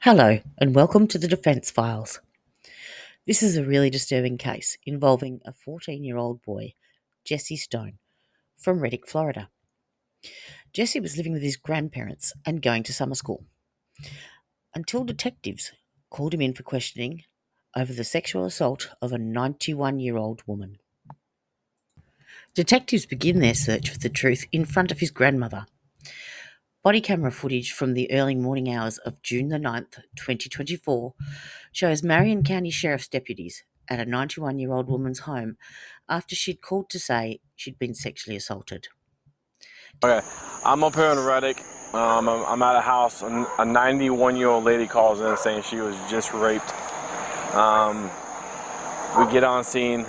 Hello, and welcome to the Defence Files. This is a really disturbing case involving a 14-year-old boy, Jesse Stone, from Reddick, Florida. Jesse was living with his grandparents and going to summer school until detectives called him in for questioning over the sexual assault of a 91-year-old woman. Detectives begin their search for the truth in front of his grandmother. Body camera footage from the early morning hours of June the 9th, 2024, shows Marion County Sheriff's deputies at a 91-year-old woman's home after she'd called to say she'd been sexually assaulted. Okay, I'm up here in Reddick. I'm at a house. A 91-year-old lady calls in saying she was just raped. We get on scene.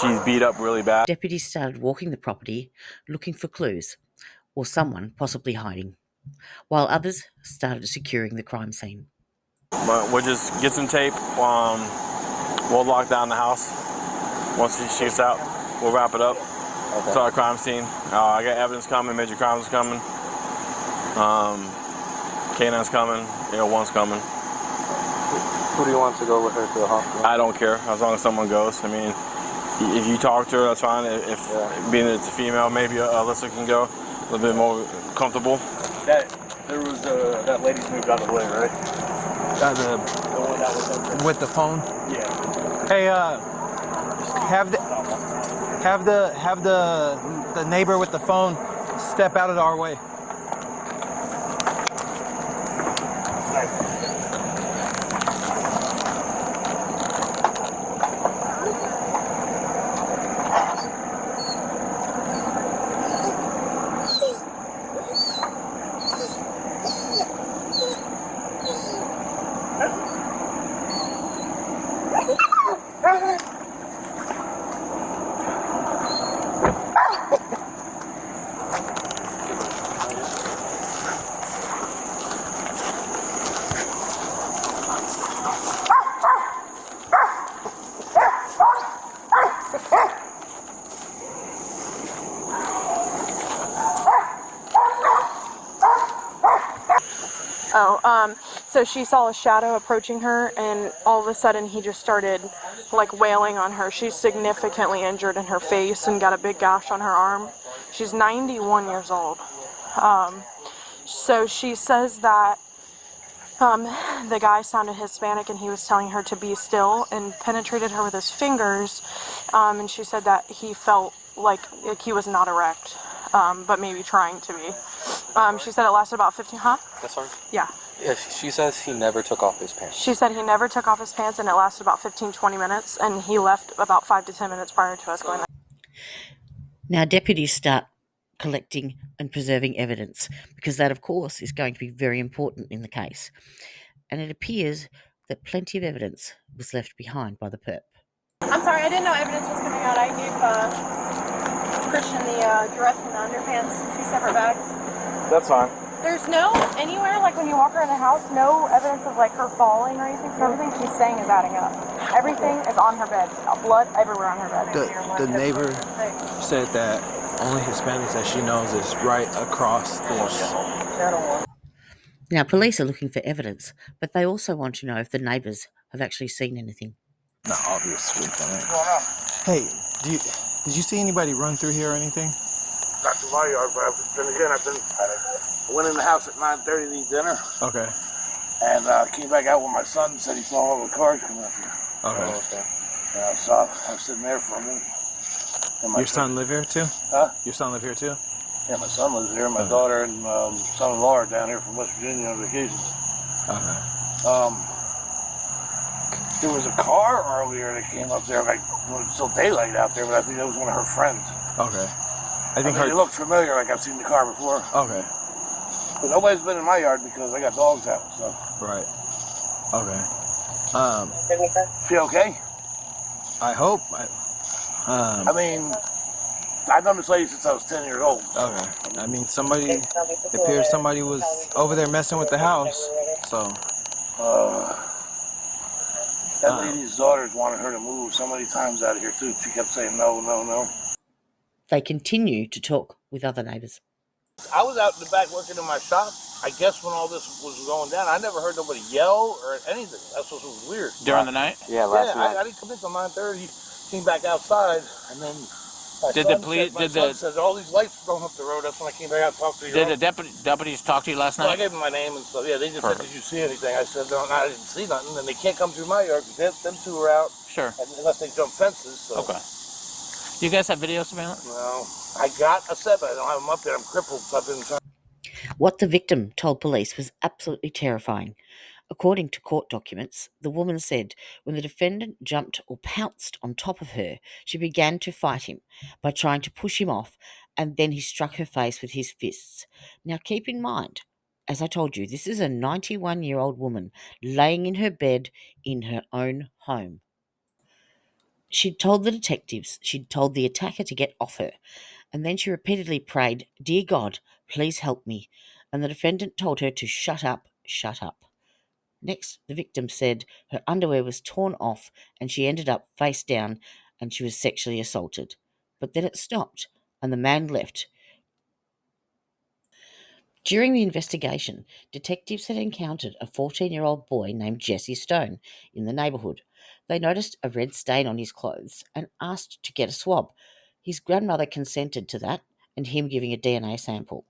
She's beat up really bad. Deputies started walking the property looking for clues or someone possibly hiding, while others started securing the crime scene. We'll just get some tape. We'll lock down the house. Once she gets out, we'll wrap it up. Okay. To our crime scene. I got evidence coming, major crimes coming. Canine's coming, one's coming. Who do you want to go with her to the hospital? I don't care, as long as someone goes. I mean, if you talk to her, that's fine. If being it's a female, maybe Alyssa can go a little bit more comfortable. There was that lady's moved out of the way, right? The one that was up there. with the phone. Yeah. Hey, have the neighbor with the phone step out of our way. So she saw a shadow approaching her, and all of a sudden he just started like wailing on her. She's significantly injured in her face and got a big gash on her arm. She's 91 years old. So she says that the guy sounded Hispanic and he was telling her to be still and penetrated her with his fingers, and she said that he felt like he was not erect, but maybe trying to be. She said it lasted about 15, That's fine. Yeah. Yeah, she says he never took off his pants. She said he never took off his pants, and it lasted about 15-20 minutes, and he left about 5 to 10 minutes prior to us going there. Now deputies start collecting and preserving evidence, because that, of course, is going to be very important in the case. And it appears that plenty of evidence was left behind by the perp. I'm sorry, I didn't know evidence was coming out. I gave Christian the dress and the underpants in 2 separate bags. That's fine. There's no, anywhere, like when you walk around the house, no evidence of like her falling or anything, so everything she's saying is adding up. Everything is on her bed. Blood everywhere on her bed. The neighbor said that only Hispanics that she knows is right across this. Now, police are looking for evidence, but they also want to know if the neighbours have actually seen anything. Not obviously. Hey, did you see anybody run through here or anything? Not to my yard, but then again, I went in the house at 9:30 to eat dinner. Okay. And came back out with my son and said he saw all the cars come up here. Okay. And I was sitting there for a minute. And Your son live here too? Huh? Your son live here too? Yeah, my son lives here. My daughter and son-in-law are down here from West Virginia on vacation. Okay. There was a car earlier that came up there, like when it was still daylight out there, but I think that was one of her friends. Okay. I mean, it looked familiar, like I've seen the car before. Okay. But nobody's been in my yard because I got dogs out, so. Right. Okay. Feel okay? I hope. I mean, I've known this lady since I was 10 years old. Okay. I mean, it appears somebody was over there messing with the house, so. That lady's daughters wanted her to move so many times out of here, too. She kept saying no, no, no. They continue to talk with other neighbours. I was out in the back working in my shop, I guess when all this was going down, I never heard nobody yell or anything. That's what was weird. During the night? Yeah, last night. I didn't come in till 9:30. Came back outside, and then my son said all these lights going up the road. That's when I came back out and talked to you. Did the deputies talk to you last night? Well, I gave them my name and stuff. Yeah, they just said, "Did you see anything?" I said, "No, I didn't see nothing." And they can't come through my yard because them two are out. Sure. Unless they jump fences. So. Okay. Do you guys have video surveillance? No, I got a set, but I don't have them up there. I'm crippled, so I've been trying. What the victim told police was absolutely terrifying. According to court documents, the woman said when the defendant jumped or pounced on top of her, she began to fight him by trying to push him off, and then he struck her face with his fists. Now keep in mind, as I told you, this is a 91-year-old woman laying in her bed in her own home. She'd told the detectives she'd told the attacker to get off her, and then she repeatedly prayed, "Dear God, please help me," and the defendant told her to shut up, shut up. Next, the victim said her underwear was torn off and she ended up face down and she was sexually assaulted. But then it stopped and the man left. During the investigation, detectives had encountered a 14-year-old boy named Jesse Stone in the neighbourhood. They noticed a red stain on his clothes and asked to get a swab. His grandmother consented to that and him giving a DNA sample.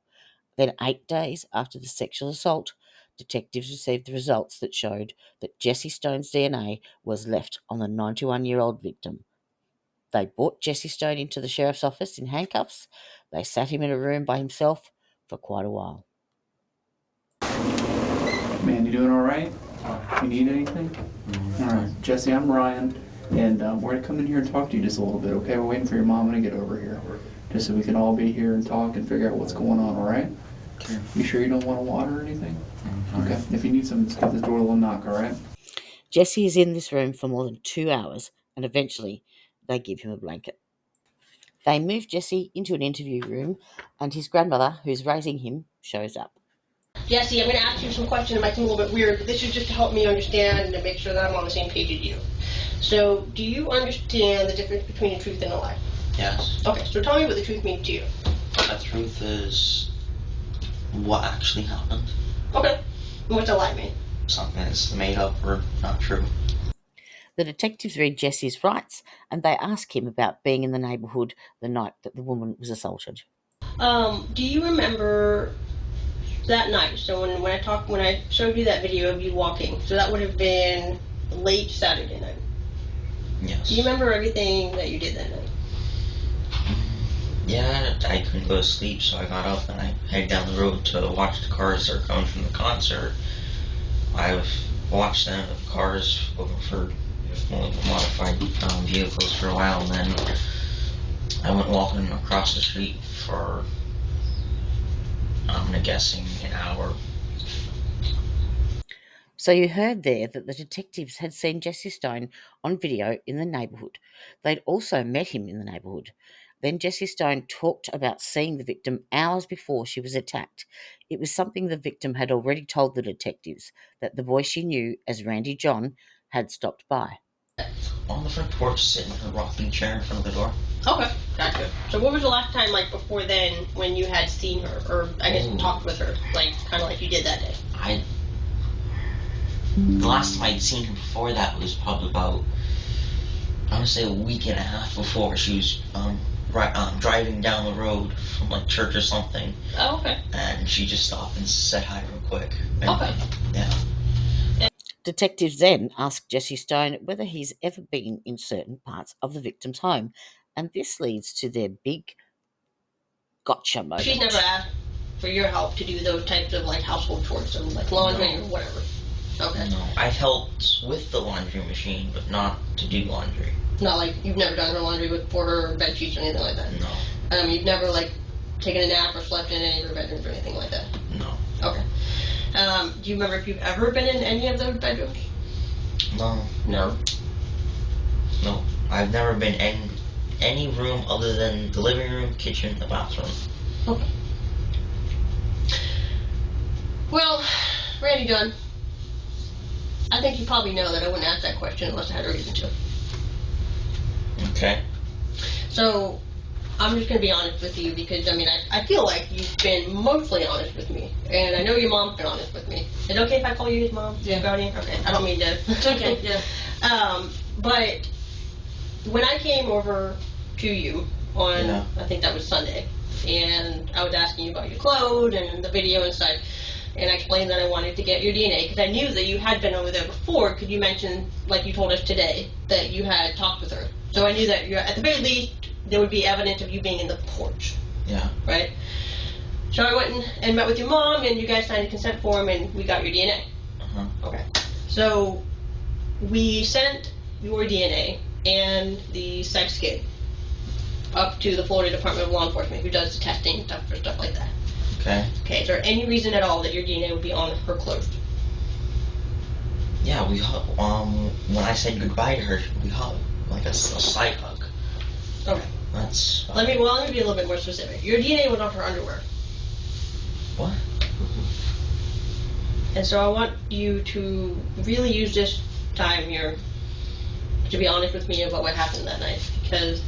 Then 8 days after the sexual assault, detectives received the results that showed that Jesse Stone's DNA was left on the 91-year-old victim. They brought Jesse Stone into the sheriff's office in handcuffs. They sat him in a room by himself for quite a while. Man, you doing all right? You need anything? All right, Jesse, I'm Ryan, and we're going to come in here and talk to you just a little bit, okay? We're waiting for your mom to get over here, just so we can all be here and talk and figure out what's going on, all right? Okay. You sure you don't want water or anything? Okay. If you need something, just give this door a little knock, all right? Jesse is in this room for more than 2 hours, and eventually they give him a blanket. They move Jesse into an interview room, and his grandmother, who's raising him, shows up. Jesse, I'm going to ask you some questions that might seem a little bit weird, but this is just to help me understand and to make sure that I'm on the same page as you. So, do you understand the difference between a truth and a lie? Yes. Okay, so tell me what the truth means to you. The truth is what actually happened. Okay. And what's a lie mean? Something that's made up or not true. The detectives read Jesse's rights, and they ask him about being in the neighbourhood the night that the woman was assaulted. Do you remember that night? So when I showed you that video of you walking, so that would have been late Saturday night. Yes. Do you remember everything that you did that night? Yeah, I couldn't go to sleep, so I got up and I headed down the road to watch the cars that are coming from the concert. I've watched them, the cars looking for modified vehicles for a while, and then I went walking across the street for, I'm guessing, an hour. So you heard there that the detectives had seen Jesse Stone on video in the neighbourhood. They'd also met him in the neighbourhood. Then Jesse Stone talked about seeing the victim hours before she was attacked. It was something the victim had already told the detectives, that the boy she knew as Randy John had stopped by. On the front porch, sitting in a rocking chair in front of the door. Okay, gotcha. So what was the last time, like, before then, when you had seen her, or I guess talked with her, like, kind of like you did that day? The last time I'd seen her before that was probably about, I want to say a week and a half before. She was driving down the road from like church or something. Oh, okay. And she just stopped and said hi real quick. And, okay. Yeah. Detectives then asked Jesse Stone whether he's ever been in certain parts of the victim's home, and this leads to their big gotcha moment. She's never asked for your help to do those types of like household chores, so like laundry or whatever. Okay. No, I've helped with the laundry machine, but not to do laundry. Not like you've never done her laundry for her or bed sheets or anything like that? No. You've never like taken a nap or slept in any of her bedrooms or anything like that? No. Okay. Do you remember if you've ever been in any of those bedrooms? No. No? No. I've never been in any room other than the living room, kitchen, the bathroom. Okay. Well, Randy Dunn, I think you probably know that I wouldn't ask that question unless I had a reason to. Okay. So, I'm just going to be honest with you because, I mean, I feel like you've been mostly honest with me. And I know your mom's been honest with me. Is it okay if I call you his mom? Yeah. Guardian? Okay. I don't mean to. It's okay, yeah. But when I came over to you on, Yeah. I think that was Sunday, and I was asking you about your clothes and the video and such, and I explained that I wanted to get your DNA because I knew that you had been over there before because you mentioned, like you told us today, that you had talked with her. So I knew that at the very least there would be evidence of you being in the porch. Yeah. Right? So I went and met with your mom, and you guys signed a consent form, and we got your DNA. Uh-huh. Okay. So we sent your DNA and the sex kit up to the Florida Department of Law Enforcement, who does the testing and stuff for stuff like that. Okay. Okay, is there any reason at all that your DNA would be on her clothes? Yeah, we when I said goodbye to her, we hugged, like a slight hug. Okay. That's. Let me be a little bit more specific. Your DNA was on her underwear. What? And so I want you to really use this time here to be honest with me about what happened that night, because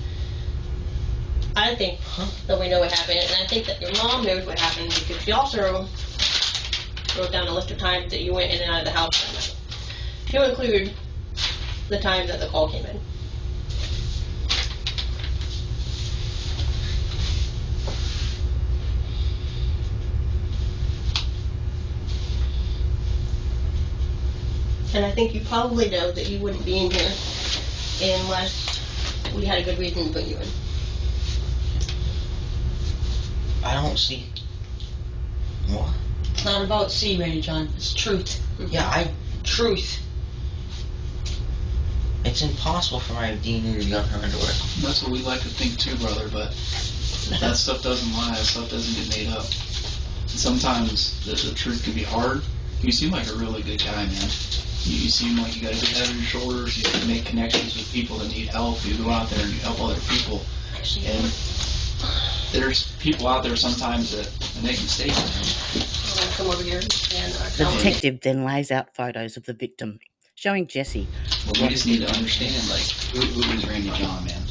I think that we know what happened, and I think that your mom knows what happened because she also wrote down a list of times that you went in and out of the house that night. She'll include the time that the call came in. And I think you probably know that you wouldn't be in here unless we had a good reason to put you in. I don't see. What? It's not about C, Randy John. It's truth. Yeah, truth. It's impossible for my DNA to be on her underwear. That's what we like to think too, brother, but that stuff doesn't lie, that stuff doesn't get made up. And sometimes the truth can be hard. You seem like a really good guy, man. You seem like you got a good head on your shoulders, you can make connections with people that need help, you go out there and you help other people. And there's people out there sometimes that make mistakes. I'm gonna come over here and The detective then lays out photos of the victim, showing Jesse. Well, we just need to understand, like, who is Randy John, man?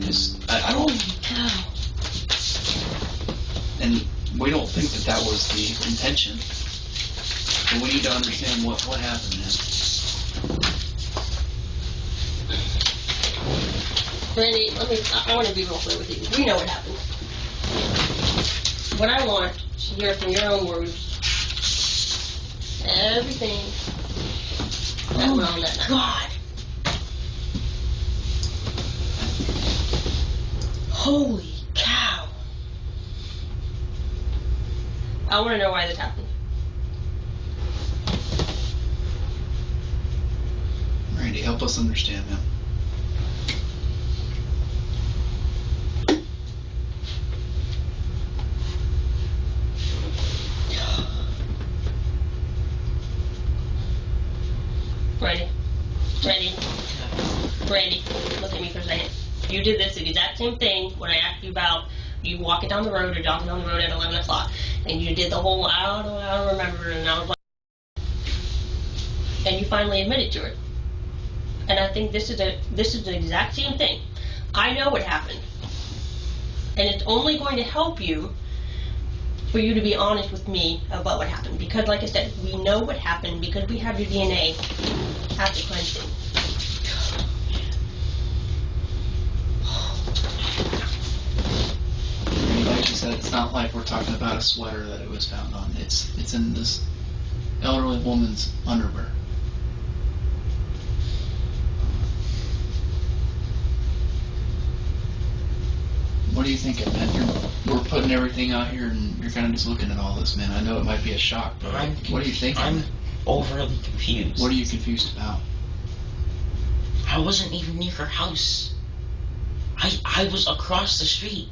Because I don't... And we don't think that was the intention. But we need to understand what happened, man. Randy, I want to be real clear with you. We know what happened. What I want to hear from your own words, everything that went on that night. God. Holy cow. I want to know why this happened. Randy, help us understand, man. Randy, look at me for a second. You did this exact same thing when I asked you about you walking down the road or jogging down the road at 11 o'clock. And you did the whole, I don't remember, and I was like, and you finally admitted to it. And I think this is the exact same thing. I know what happened. And it's only going to help you for you to be honest with me about what happened. Because like I said, we know what happened because we have your DNA at the crime scene. Like you said, it's not like we're talking about a sweater that it was found on. It's in this elderly woman's underwear. What are you thinking, man? We're putting everything out here and you're kind of just looking at all this, man. I know it might be a shock, but what are you thinking? I'm overly confused. What are you confused about? I wasn't even near her house. I was across the street.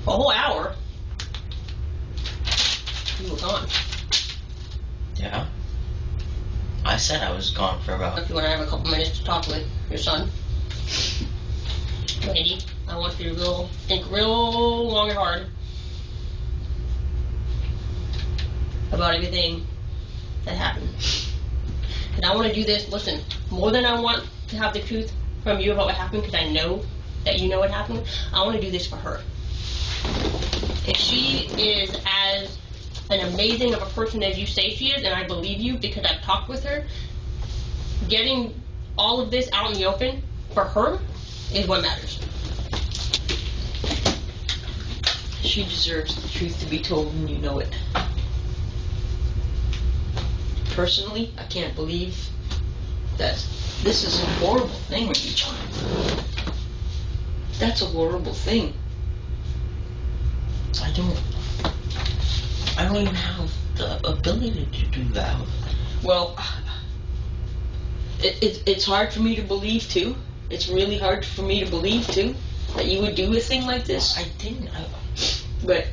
A whole hour? You were gone. Yeah. I said I was gone for about... If you want to have a couple minutes to talk with your son. Randy, I want you to think real long and hard about everything that happened. And I want to do this, listen, more than I want to have the truth from you about what happened, because I know that you know what happened, I want to do this for her. If she is as an amazing of a person as you say she is, and I believe you because I've talked with her, getting all of this out in the open for her is what matters. She deserves the truth to be told, and you know it. Personally, I can't believe that this is a horrible thing with you, John. That's a horrible thing. I don't even have the ability to do that. Well, it's hard for me to believe too. It's really hard for me to believe too that you would do a thing like this. I didn't. But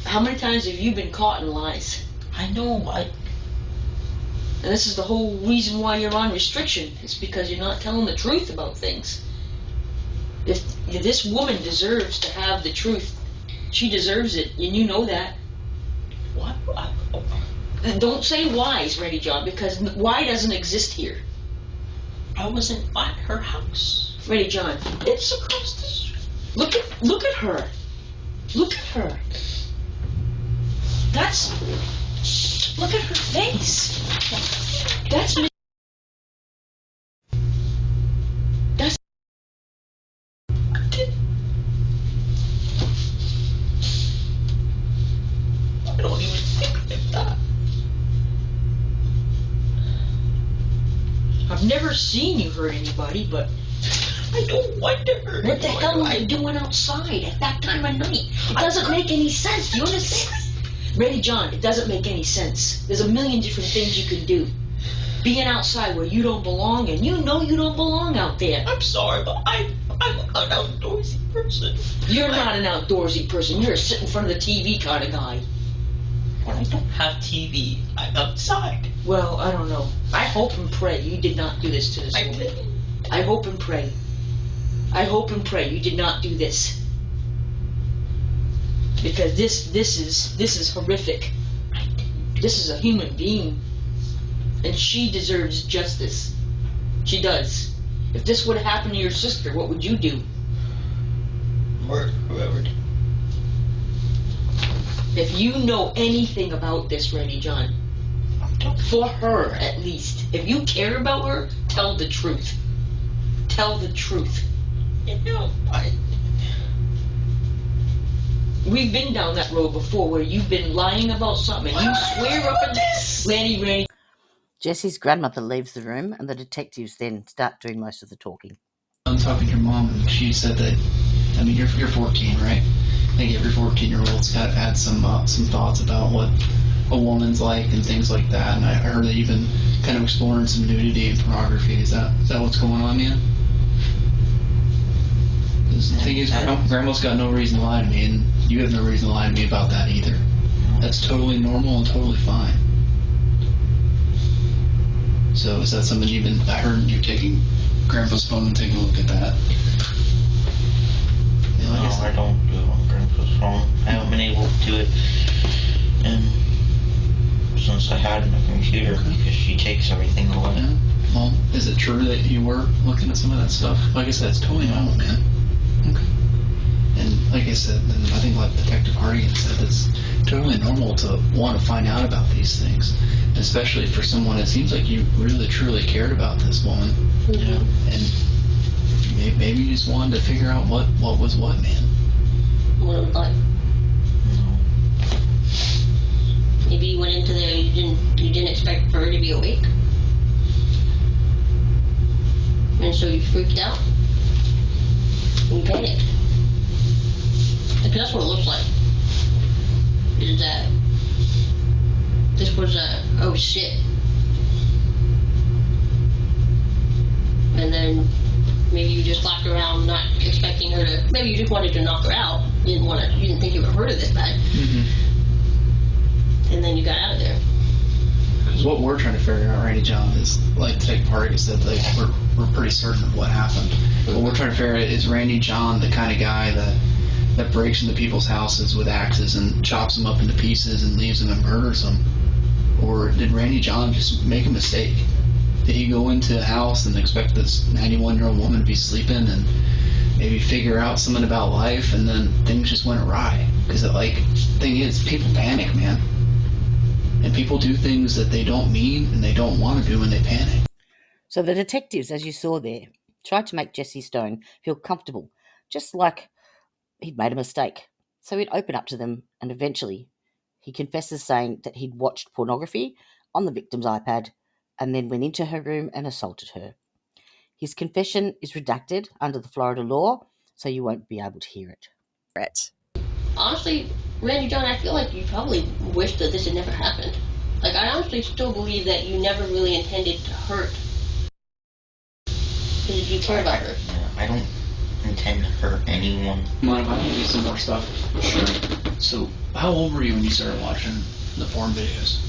how many times have you been caught in lies? I know. And this is the whole reason why you're on restriction. It's because you're not telling the truth about things. If this woman deserves to have the truth, she deserves it, and you know that. What? And don't say why's, Ready John, because why doesn't exist here. I wasn't at her house. Ready John, it's across the street. Look at her. Look at her. Look at her face. That's I don't even think of that. I've never seen you hurt anybody, but I don't want to hurt. what the hell are you doing outside at that time of night? It doesn't make any sense. Do you understand? Ready, John, it doesn't make any sense. There's a million different things you can do. Being outside where you don't belong, and you know you don't belong out there. I'm sorry, but I'm an outdoorsy person. You're not an outdoorsy person. You're a sit in front of the TV kind of guy. When I don't have TV, I'm outside. Well, I don't know. I hope and pray you did not do this to this woman. I hope and pray. I hope and pray you did not do this. Because this is horrific. This is a human being. And she deserves justice. She does. If this would have happened to your sister, what would you do? Murder whoever did. If you know anything about this, Randy John, for her at least, if you care about her, tell the truth. Tell the truth. You know, we've been down that road before where you've been lying about something and you swear up and Randy. Jesse's grandmother leaves the room and the detectives then start doing most of the talking. I'm talking to your mom and she said that, I mean, you're 14, right? I think every 14-year-old's had some thoughts about what a woman's like and things like that. And I heard that you've been kind of exploring some nudity and pornography. Is that what's going on, man? The thing is, Grandma's got no reason to lie to me, and you have no reason to lie to me about that either. That's totally normal and totally fine. So is that something I heard you're taking Grandpa's phone and taking a look at that? No, I don't do it on Grandpa's phone. I haven't been able to do it since I had my computer because she takes everything away. Yeah. Well, is it true that you were looking at some of that stuff? Like I said, it's totally normal, man. Okay. And like I said, and I think like Detective Hardigan said, it's totally normal to want to find out about these things, especially for someone. It seems like you really truly cared about this woman. Yeah. And maybe you just wanted to figure out what was what, man. What it was like. Maybe you went into there, you didn't expect for her to be awake. And so you freaked out. And you panicked. Because that's what it looks like. Is that this was oh shit. And then maybe you just flopped around not expecting her to, maybe you just wanted to knock her out. You didn't think you would hurt her this bad. Mm-hmm. And then you got out of there. Because what we're trying to figure out, Randy John, is like Detective Hardigan said, like we're pretty certain of what happened. What we're trying to figure out is Randy John the kind of guy that breaks into people's houses with axes and chops them up into pieces and leaves them and murders them? Or did Randy John just make a mistake? Did he go into a house and expect this 91-year-old woman to be sleeping and maybe figure out something about life, and then things just went awry? Because thing is, people panic, man. And people do things that they don't mean and they don't want to do when they panic. So the detectives, as you saw there, tried to make Jesse Stone feel comfortable, just like he'd made a mistake. So he'd open up to them, and eventually he confesses saying that he'd watched pornography on the victim's iPad and then went into her room and assaulted her. His confession is redacted under the Florida law, so you won't be able to hear it. Honestly, Randy John, I feel like you probably wish that this had never happened. Like, I honestly still believe that you never really intended to hurt. Because you care about her. Yeah, I don't intend to hurt anyone. Mind if I give you some more stuff? Sure. So, how old were you when you started watching the porn videos?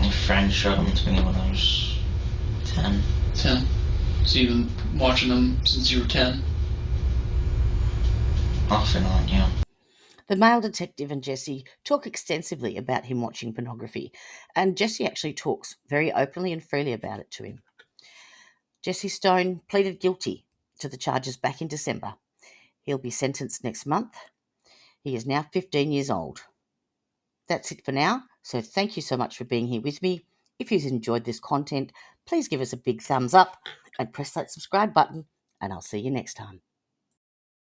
My friend showed them to me when I was 10. 10. So you've been watching them since you were 10? Off and on, yeah. The male detective and Jesse talk extensively about him watching pornography, and Jesse actually talks very openly and freely about it to him. Jesse Stone pleaded guilty to the charges back in December. He'll be sentenced next month. He is now 15 years old. That's it for now, so thank you so much for being here with me. If you've enjoyed this content, please give us a big thumbs up and press that subscribe button, and I'll see you next time.